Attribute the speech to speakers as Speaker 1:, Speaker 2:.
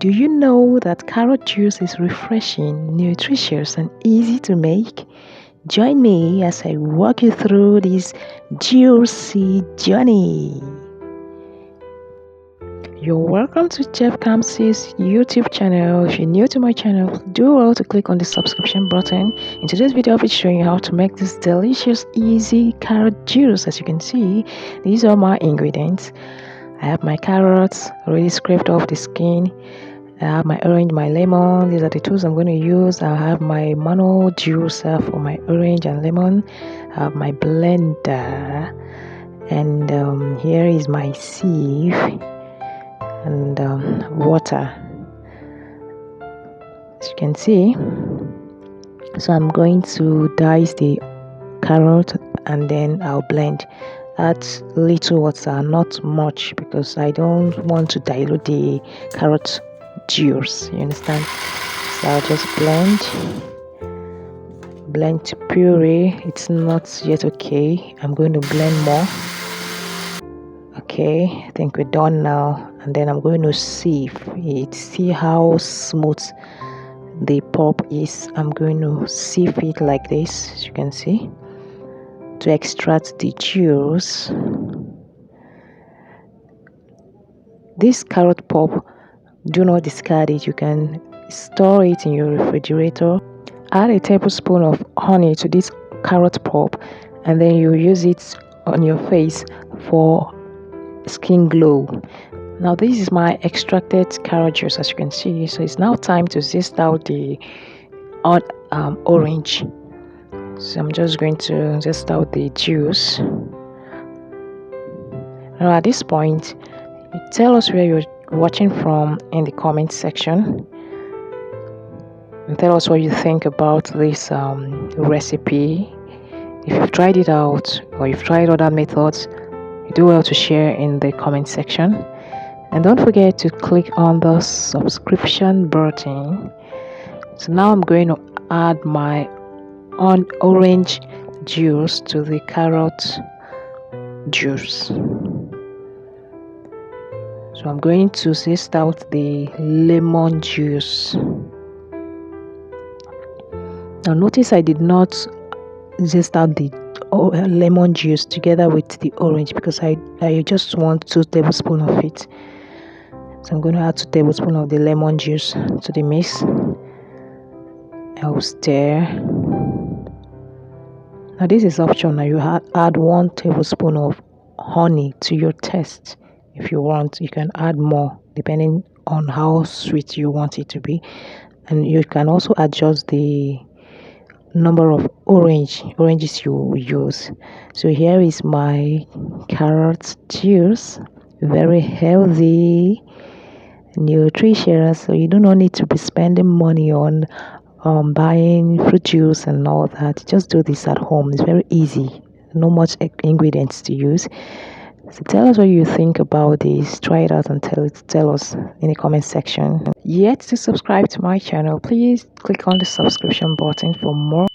Speaker 1: Do you know that carrot juice is refreshing, nutritious, and easy to make? Join me as I walk you through this juicy journey. You're welcome to Chef Kamsi's YouTube channel. If you're new to my channel, do well to click on the subscription button. In today's video, I'll be showing you how to make this delicious, easy carrot juice. As you can see, these are my ingredients. I have my carrots already scraped off the skin. I have my orange, my lemon. These are the tools I'm going to use. I have my manual juicer for my orange and lemon. I have my blender, and here is my sieve and water, as you can see. So I'm going to dice the carrot and then I'll blend. Add little water, not much, because I don't want to dilute the carrot juice, you understand? So I'll just blend to puree. It's not yet okay. I'm going to blend more. Okay, I think we're done now, and then I'm going to sieve it. See how smooth the pulp is. I'm going to sieve it like this, as you can see, to extract the juice. This carrot pulp, do not discard it. You can store it in your refrigerator. Add a tablespoon of honey to this carrot pulp, and then you use it on your face for skin glow. Now this is my extracted carrot juice, as you can see. So it's now time to zest out the orange. So I'm just going to zest out the juice. Now at this point, you tell us where you're watching from in the comment section, and tell us what you think about this recipe. If you've tried it out or you've tried other methods, you do well to share in the comment section. And don't forget to click on the subscription button. So now I'm going to add my orange juice to the carrot juice. So I'm going to zest out the lemon juice. Now notice I did not zest out the lemon juice together with the orange, because I just want 2 tablespoons of it. So I'm going to add 2 tablespoons of the lemon juice to the mix. I'll stir. Now this is optional. You add 1 tablespoon of honey to your taste. If you want, you can add more depending on how sweet you want it to be, and you can also adjust the number of oranges you use. So here is my carrot juice, very healthy, nutritious. So you do not need to be spending money on buying fruit juice and all that. Just do this at home. It's very easy, no much ingredients to use. So tell us what you think about this. Try it out and tell us in the comment section. Yet to subscribe to my channel, please click on the subscription button for more